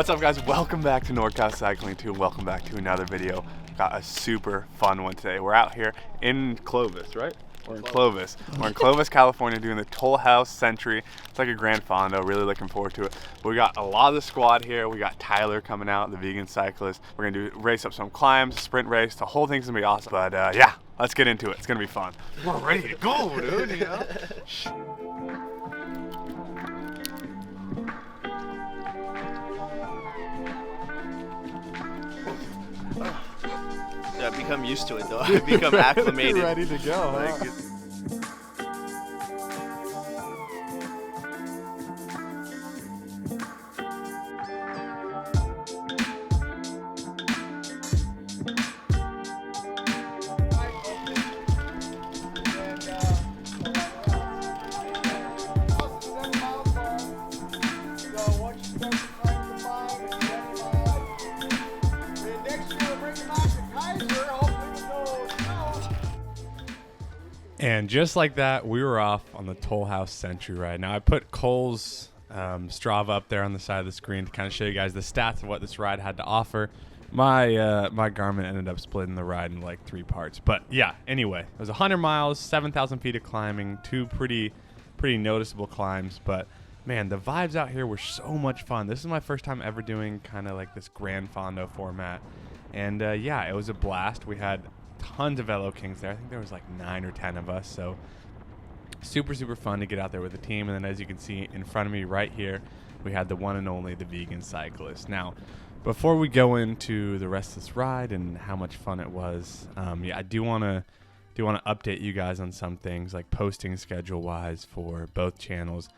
What's up, guys? Welcome back to NorCal Cycling 2. Welcome back to another video. Got a super fun one today. We're out here in Clovis, right? We're in Clovis. We're in Clovis, California, doing the Toll House Century. It's like a Grand Fondo. Really looking forward to it. We got a lot of the squad here. We got Tyler coming out, the vegan cyclist. We're gonna race up some climbs, sprint race. The whole thing's gonna be awesome. But yeah, let's get into it. It's gonna be fun. We're ready to go, dude. You know? Yeah, I've become used to it though. I've become acclimated. You're ready to go. Huh? And just like that, we were off on the Toll House Century ride. Now, I put Cole's Strava up there on the side of the screen to kind of show you guys the stats of what this ride had to offer. My my Garmin ended up splitting the ride into like 3 parts. But yeah, anyway, it was 100 miles, 7,000 feet of climbing, 2 pretty noticeable climbs. But man, the vibes out here were so much fun. This is my first time ever doing kind of like this Grand Fondo format. And yeah, it was a blast. We had tons of Velo Kings there. I think there was like 9 or 10 of us, so super fun to get out there with the team. And then as you can see in front of me right here, we had the one and only the vegan cyclist. Now, before we go into the rest of this ride and how much fun it was, yeah, I do want to update you guys on some things, like posting schedule wise for both channels.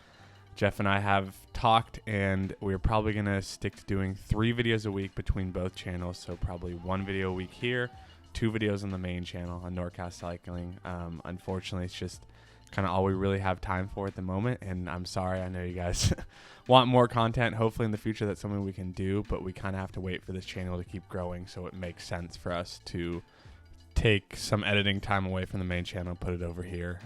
Jeff and I have talked, and we're probably going to stick to doing 3 videos a week between both channels. So probably 1 video a week here, 2 videos on the main channel on NorCal Cycling. Unfortunately, it's just kind of all we really have time for at the moment, and I'm sorry. I know you guys want more content. Hopefully in the future that's something we can do, but we kind of have to wait for this channel to keep growing, so it makes sense for us to take some editing time away from the main channel and put it over here.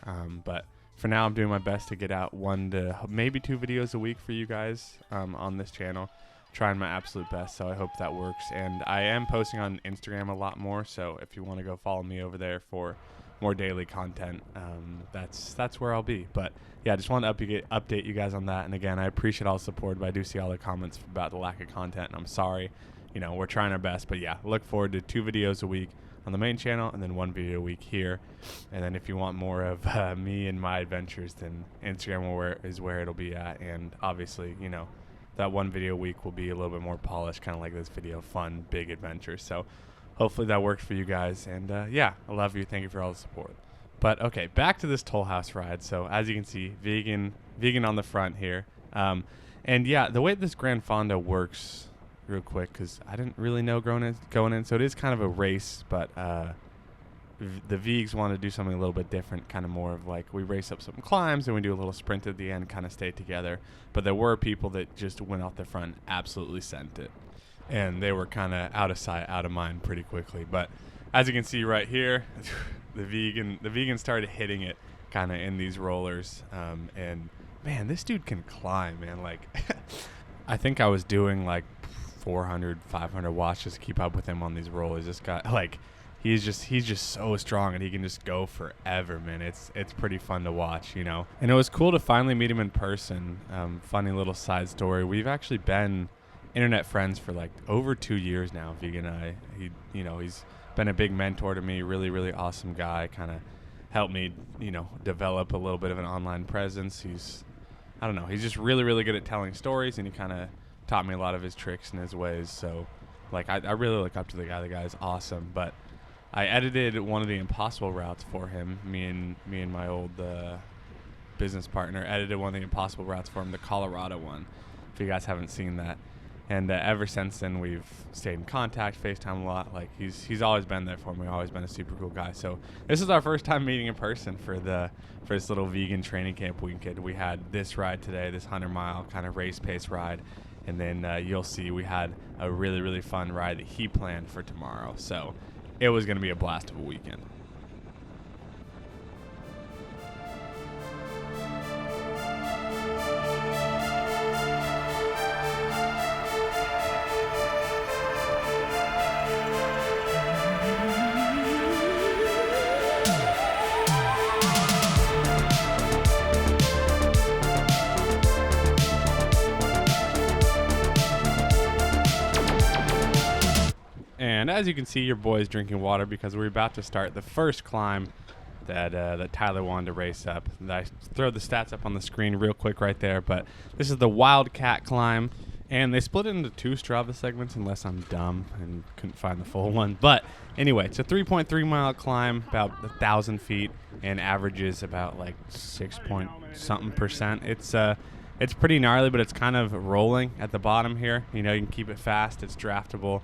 But for now, I'm doing my best to get out 1 to maybe 2 videos a week for you guys on this channel. Trying my absolute best, so I hope that works. And I am posting on Instagram a lot more, so if you want to go follow me over there for more daily content, that's where I'll be. But yeah, I just want to update you guys on that. And again, I appreciate all the support, but I do see all the comments about the lack of content, and I'm sorry. You know, we're trying our best, but yeah, look forward to 2 videos a week on the main channel and then 1 video a week here. And then if you want more of me and my adventures, then Instagram is where it'll be at. And obviously, you know, that 1 video a week will be a little bit more polished, kind of like this video, fun, big adventure. So hopefully that works for you guys. And yeah, I love you. Thank you for all the support. But okay, back to this Toll House ride. So as you can see, vegan on the front here. And yeah, the way this Grand Fondo works, real quick, because I didn't really know going in. So it is kind of a race, but the Vegs want to do something a little bit different, kind of more of like we race up some climbs and we do a little sprint at the end, kind of stay together. But there were people that just went off the front, absolutely sent it, and they were kind of out of sight, out of mind pretty quickly. But as you can see right here, the vegan started hitting it kind of in these rollers, and man, this dude can climb, man. Like I think I was doing like 400, 500 watts just to keep up with him on these rollers. This guy, like, he's just so strong, and he can just go forever, man. It's pretty fun to watch, you know. And it was cool to finally meet him in person. Funny little side story. We've actually been internet friends for like over 2 years now, Vegan and I. He's been a big mentor to me, really awesome guy, kind of helped me, you know, develop a little bit of an online presence. He's just really good at telling stories, and he kind of taught me a lot of his tricks and his ways. So like I really look up to the guy. The guy's awesome. But I edited one of the impossible routes for him. Me and my old business partner edited one of the impossible routes for him, the Colorado one, if you guys haven't seen that. And ever since then, we've stayed in contact, FaceTime a lot. Like he's always been there for me, always been a super cool guy. So this is our first time meeting in person for this little vegan training camp weekend. We had this ride today, this 100-mile kind of race pace ride. And then you'll see we had a really fun ride that he planned for tomorrow. So it was going to be a blast of a weekend. And as you can see, your boy's drinking water because we're about to start the first climb that Tyler wanted to race up. And I throw the stats up on the screen real quick right there, but this is the Wildcat climb, and they split it into 2 Strava segments unless I'm dumb and couldn't find the full one. But anyway, it's a 3.3 mile climb, about 1,000 feet, and averages about like 6 point something percent. It's pretty gnarly, but it's kind of rolling at the bottom here. You know, you can keep it fast. It's draftable,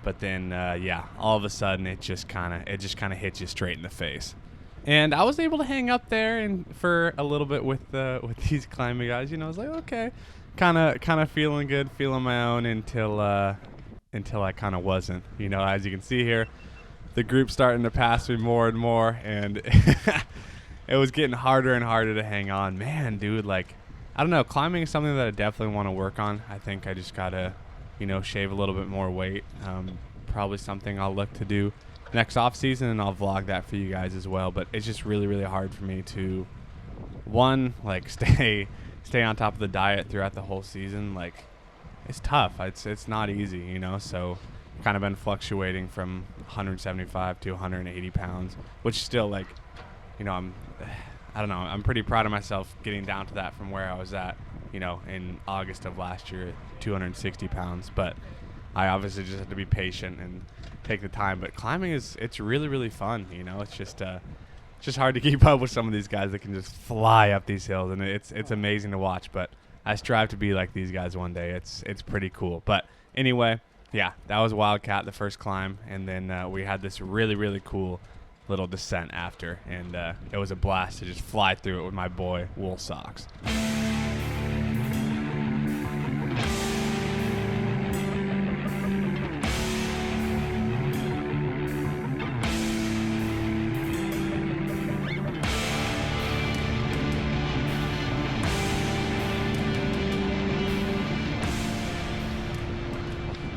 but then all of a sudden it just kind of hits you straight in the face. And I was able to hang up there and for a little bit with these climbing guys. You know, I was like, okay, kind of feeling good, feeling my own until I kind of wasn't. You know, as you can see here, the group's starting to pass me more and more, and it was getting harder and harder to hang on. Man, dude, like, I don't know, climbing is something that I definitely want to work on. I think I just gotta, you know, shave a little bit more weight. Probably something I'll look to do next off season, and I'll vlog that for you guys as well. But it's just really, really hard for me to, one, like stay on top of the diet throughout the whole season. Like, it's tough. It's not easy, you know. So kind of been fluctuating from 175 to 180 pounds, which still, like, you know, I don't know. I'm pretty proud of myself getting down to that from where I was at, you know, in August of last year at 260 pounds. But I obviously just have to be patient and take the time. But climbing it's really, really fun, you know. It's just hard to keep up with some of these guys that can just fly up these hills, and it's amazing to watch. But I strive to be like these guys one day. It's pretty cool. But anyway, yeah, that was Wildcat, the first climb, and then we had this really, really cool little descent after, and it was a blast to just fly through it with my boy Wool Socks.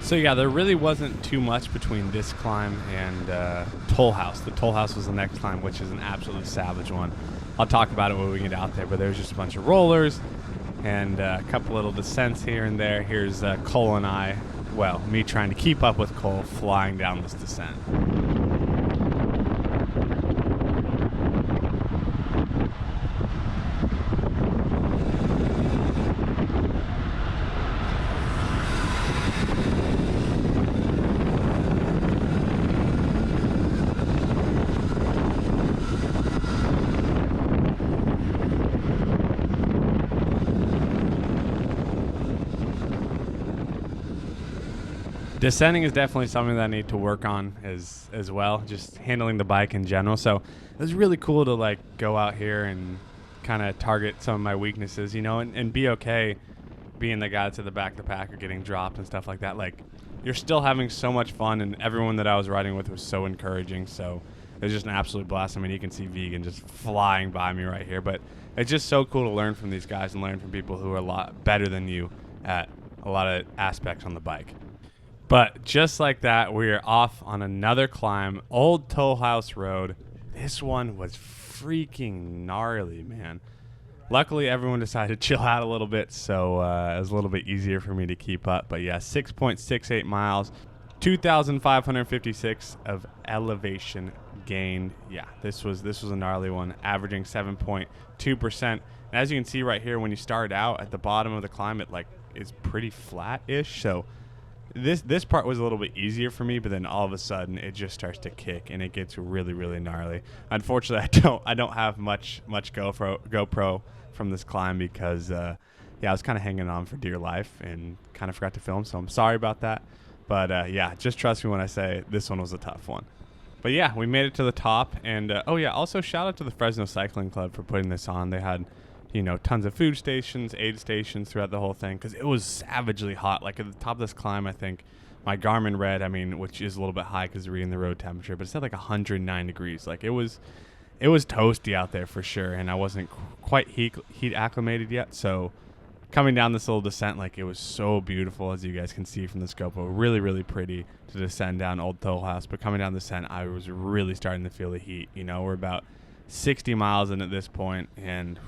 So yeah, there really wasn't too much between this climb and Toll House. The Toll House was the next climb, which is an absolutely savage one. I'll talk about it when we get out there, but there was just a bunch of rollers and a couple little descents here and there. Here's Cole and I, well, me trying to keep up with Cole flying down this descent. Descending is definitely something that I need to work on as well, just handling the bike in general. So it was really cool to like go out here and kind of target some of my weaknesses, you know, and be okay being the guy that's at the back of the pack or getting dropped and stuff like that. Like, you're still having so much fun, and everyone that I was riding with was so encouraging. So it was just an absolute blast. I mean, you can see Vegan just flying by me right here, but it's just so cool to learn from these guys and learn from people who are a lot better than you at a lot of aspects on the bike. But just like that, we are off on another climb, Old Toll House Road. This one was freaking gnarly, man. Luckily, everyone decided to chill out a little bit, so it was a little bit easier for me to keep up. But yeah, 6.68 miles, 2,556 of elevation gained. Yeah, this was a gnarly one, averaging 7.2%. And as you can see right here, when you start out at the bottom of the climb, it like is pretty flat-ish. So This part was a little bit easier for me, but then all of a sudden it just starts to kick and it gets really, really gnarly. Unfortunately, I don't have much GoPro from this climb because I was kind of hanging on for dear life and kind of forgot to film, so I'm sorry about that. But yeah, just trust me when I say this one was a tough one. But yeah, we made it to the top, and also shout out to the Fresno Cycling Club for putting this on. They had, you know, tons of food stations, aid stations throughout the whole thing, because it was savagely hot. Like, at the top of this climb, I think my Garmin read, which is a little bit high because we're reading the road temperature, but it said like 109 degrees. Like, it was toasty out there for sure, and I wasn't quite heat acclimated yet. So coming down this little descent, like, it was so beautiful, as you guys can see from the GoPro. Really, really pretty to descend down Old Toll House. But coming down the descent, I was really starting to feel the heat. You know, we're about 60 miles in at this point, and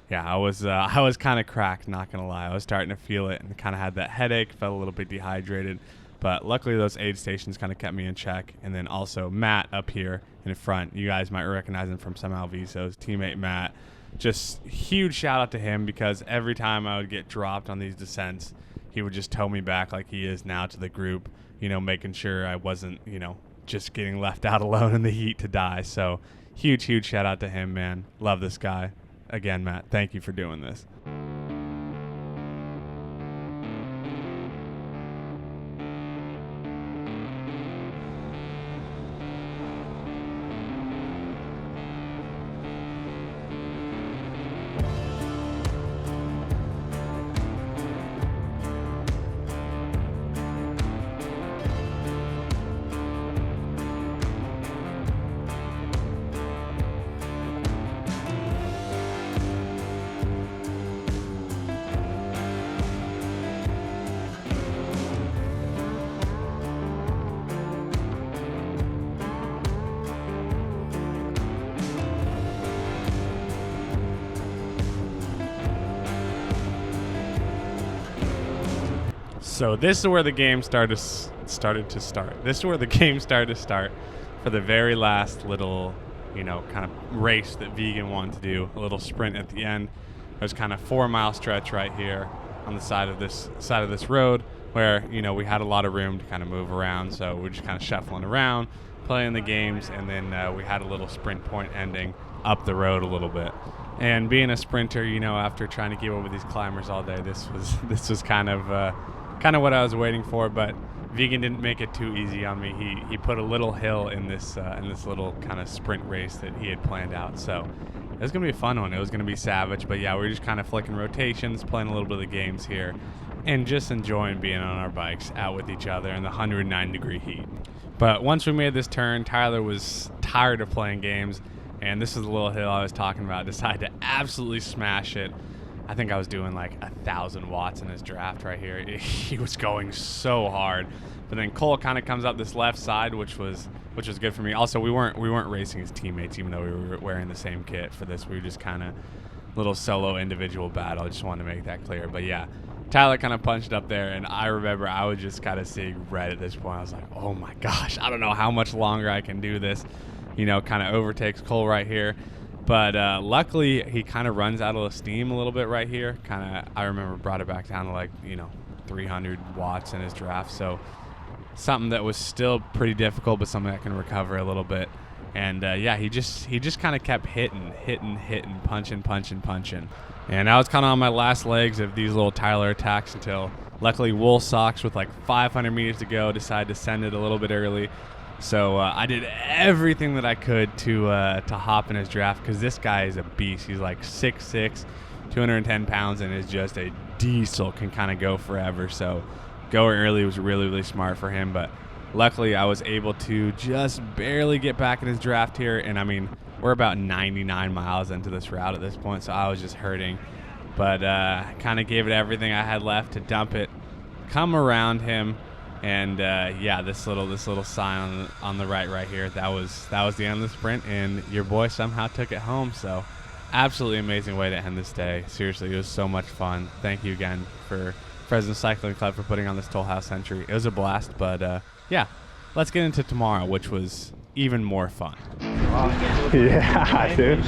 yeah, I was kind of cracked, not gonna lie. I was starting to feel it and kind of had that headache, felt a little bit dehydrated. But luckily those aid stations kind of kept me in check. And then also Matt up here in front. You guys might recognize him from some VeloToze, teammate Matt. Just huge shout out to him, because every time I would get dropped on these descents, he would just tow me back like he is now to the group, making sure I wasn't, just getting left out alone in the heat to die. So huge shout out to him, man. Love this guy. Again, Matt, thank you for doing this. So this is where the game started to start. This is where the game started to start for the very last little, kind of race that Vegan wanted to do, a little sprint at the end. There's kind of 4 mile stretch right here on the side of this road where, we had a lot of room to kind of move around. So we're just kind of shuffling around, playing the games, and then we had a little sprint point ending up the road a little bit. And being a sprinter, after trying to keep up with these climbers all day, this was kind of what I was waiting for. But Vegan didn't make it too easy on me. He put a little hill in this little kind of sprint race that he had planned out. So it was gonna be a fun one. It was gonna be savage. But yeah, we were just kind of flicking rotations, playing a little bit of the games here, and just enjoying being on our bikes out with each other in the 109-degree heat. But once we made this turn, Tyler was tired of playing games, and this is the little hill I was talking about. Decided to absolutely smash it. I think I was doing like 1,000 watts in his draft right here. He was going so hard. But then Cole kind of comes up this left side, which was good for me. Also, we weren't racing his teammates, even though we were wearing the same kit for this. We were just kind of little solo individual battle. I just wanted to make that clear. But yeah, Tyler kind of punched up there, and I remember I was just kind of seeing red at this point. I was like, oh my gosh, I don't know how much longer I can do this. Kind of overtakes Cole right here. But luckily, he kind of runs out of steam a little bit right here. I remember brought it back down to like, 300 watts in his draft. So something that was still pretty difficult, but something that can recover a little bit. And yeah, he just kind of kept hitting, punching. And I was kind of on my last legs of these little Tyler attacks until luckily Wool Socks with like 500 meters to go decided to send it a little bit early. So I did everything that I could to hop in his draft, because this guy is a beast. He's like 6'6", 210 pounds, and is just a diesel, can kind of go forever. So going early was really, really smart for him. But luckily, I was able to just barely get back in his draft here. And, I mean, we're about 99 miles into this route at this point, so I was just hurting. But kind of gave it everything I had left to dump it, come around him. And yeah, this little sign on the right here, that was the end of the sprint, and your boy somehow took it home. So absolutely amazing way to end this day. Seriously, it was so much fun. Thank you again for Fresno Cycling Club for putting on this Toll House Century. It was a blast. But yeah, let's get into tomorrow, which was even more fun. Yeah, dude.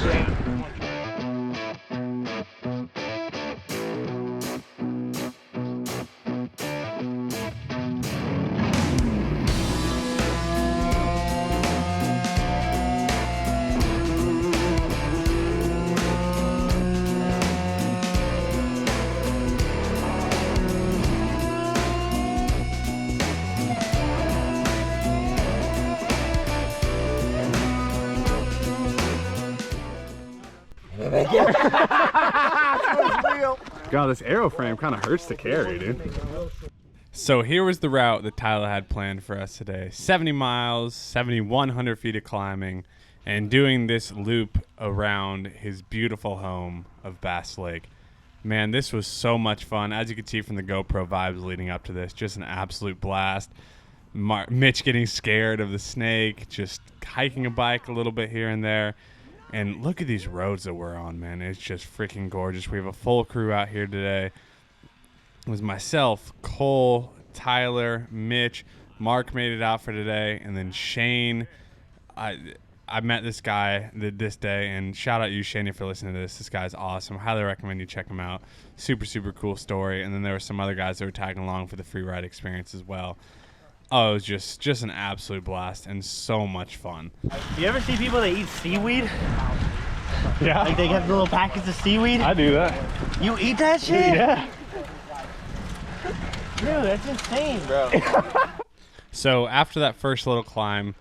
God, this aero frame kind of hurts to carry, dude. So here was the route that Tyler had planned for us today. 70 miles, 7,100 feet of climbing, and doing this loop around his beautiful home of Bass Lake. Man, this was so much fun. As you can see from the GoPro vibes leading up to this, just an absolute blast. Mitch getting scared of the snake, just hiking a bike a little bit here and there. And look at these roads that we're on, man. It's just freaking gorgeous. We have a full crew out here today. It was myself, Cole, Tyler, Mitch, Mark made it out for today, and then Shane. I met this guy this day, and shout out you, Shane, if you're listening to this. This guy's awesome. Highly recommend you check him out. Super, super cool story. And then there were some other guys that were tagging along for the free ride experience as well. Oh, it was just an absolute blast and so much fun. You ever see people that eat seaweed? Yeah. Like they have little packets of seaweed? I do that. You eat that shit? Yeah. Dude, that's insane, bro. So after that first little climb,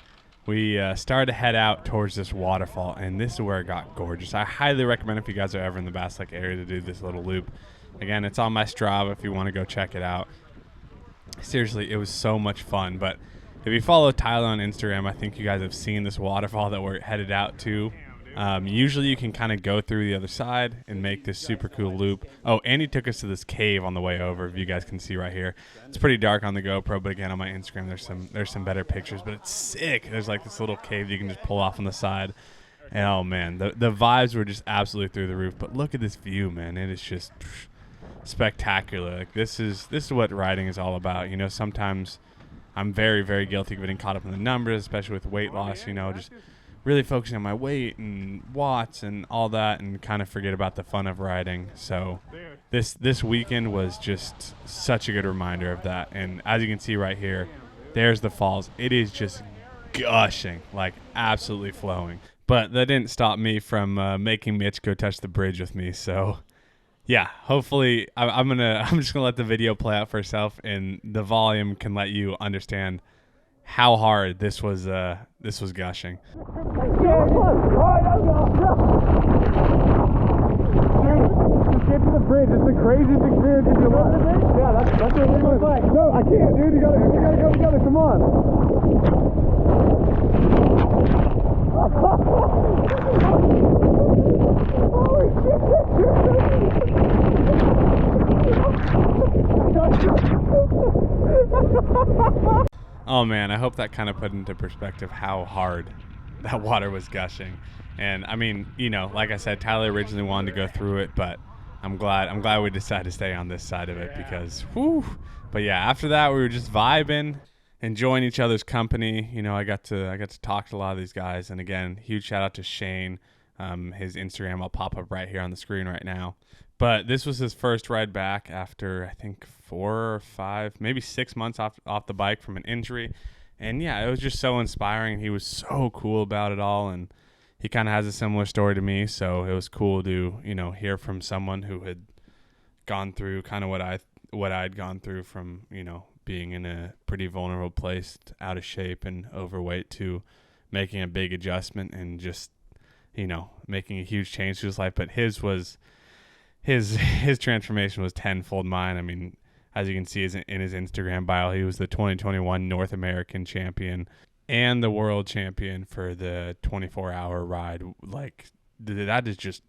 we started to head out towards this waterfall, and this is where it got gorgeous. I highly recommend if you guys are ever in the Bass Lake area to do this little loop. Again, it's on my Strava if you want to go check it out. Seriously, it was so much fun. But if you follow Tyler on Instagram, I think you guys have seen this waterfall that we're headed out to. Usually you can kind of go through the other side and make this super cool loop. Oh, and he took us to this cave on the way over, if you guys can see right here. It's pretty dark on the GoPro, but again, on my Instagram, there's some better pictures, but it's sick. There's like this little cave you can just pull off on the side. And oh man, the vibes were just absolutely through the roof. But look at this view, man. It is just spectacular. Like this is what riding is all about. You know, sometimes I'm very, very guilty of getting caught up in the numbers, especially with weight loss, you know, just really focusing on my weight and watts and all that, and kind of forget about the fun of riding. So this weekend was just such a good reminder of that. And as you can see right here, there's the falls. It is just gushing, like absolutely flowing. But that didn't stop me from making Mitch go touch the bridge with me. So yeah, hopefully I'm just gonna let the video play out for itself, and the volume can let you understand how hard this was gushing. Get to the bridge. It's the craziest experience of your life. Yeah, that's what it looks like. No, I can't, dude. You gotta go together. Come on. Oh man, I hope that kind of put into perspective how hard that water was gushing. And I mean, you know, like I said, Tyler originally wanted to go through it, but I'm glad we decided to stay on this side of it because whew. But yeah, after that we were just vibing, enjoying each other's company. You know, I got to talk to a lot of these guys, and again, huge shout out to Shane. His Instagram I'll pop up right here on the screen right now. But this was his first ride back after I think 4 or 5, maybe 6 months off the bike from an injury. And yeah, it was just so inspiring. He was so cool about it all, and he kind of has a similar story to me, so it was cool to, you know, hear from someone who had gone through kind of what I'd gone through from, you know, being in a pretty vulnerable place, out of shape and overweight, to making a big adjustment and just, you know, making a huge change to his life. But his transformation was tenfold mine. I mean, as you can see in his Instagram bio, he was the 2021 North American champion and the world champion for the 24-hour ride. Like, that is just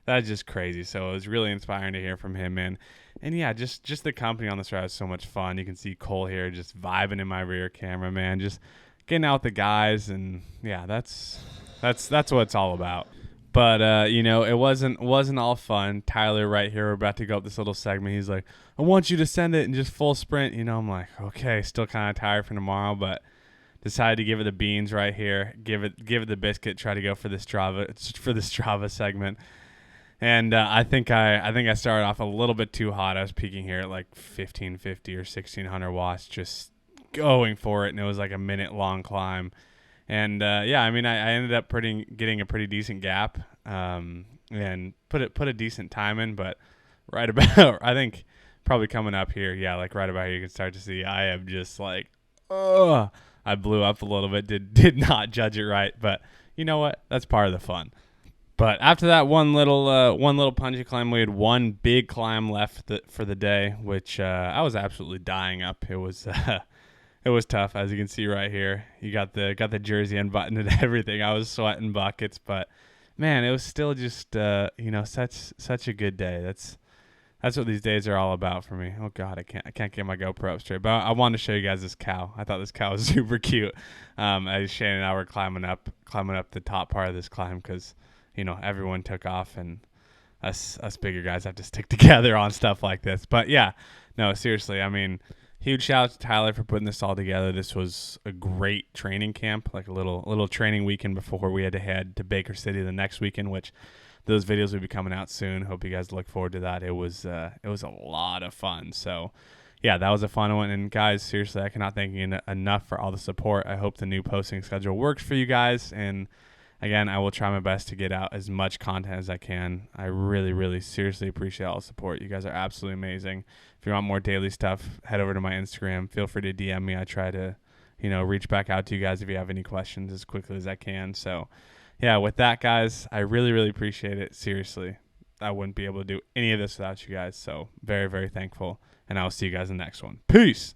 that is just crazy. So it was really inspiring to hear from him, man. And yeah, just the company on this ride was so much fun. You can see Cole here just vibing in my rear camera, man, just getting out with the guys. And yeah, that's what it's all about. But you know, it wasn't all fun. Tyler right here, we're about to go up this little segment. He's like, I want you to send it in just full sprint. You know, I'm like, okay, still kind of tired for tomorrow, but decided to give it the beans right here. Give it the biscuit. Try to go for the Strava segment. And I think I started off a little bit too hot. I was peaking here at like 1550 or 1600 watts, just going for it, and it was like a minute long climb. And yeah, I mean, I ended up getting a pretty decent gap, and put a decent time in. But right about, I think probably coming up here, yeah, like right about here, you can start to see I am just like, I blew up a little bit. Did not judge it right, but you know what? That's part of the fun. But after that one little punchy climb, we had one big climb left for the day, which I was absolutely dying up. It was. It was tough, as you can see right here. You got the jersey unbuttoned and everything. I was sweating buckets, but man, it was still just you know, such a good day. That's what these days are all about for me. Oh God, I can't get my GoPro up straight. But I wanted to show you guys this cow. I thought this cow was super cute. As Shane and I were climbing up the top part of this climb, because you know, everyone took off and us bigger guys have to stick together on stuff like this. But yeah, no, seriously, I mean, huge shout out to Tyler for putting this all together. This was a great training camp, like a little training weekend before we had to head to Baker City the next weekend, which those videos will be coming out soon. Hope you guys look forward to that. It was a lot of fun. So yeah, that was a fun one. And guys, seriously, I cannot thank you enough for all the support. I hope the new posting schedule works for you guys. And again, I will try my best to get out as much content as I can. I really, really seriously appreciate all the support. You guys are absolutely amazing. If you want more daily stuff, head over to my Instagram. Feel free to DM me. I try to, reach back out to you guys if you have any questions as quickly as I can. So yeah, with that, guys, I really, really appreciate it. Seriously, I wouldn't be able to do any of this without you guys. So very, very thankful. And I will see you guys in the next one. Peace.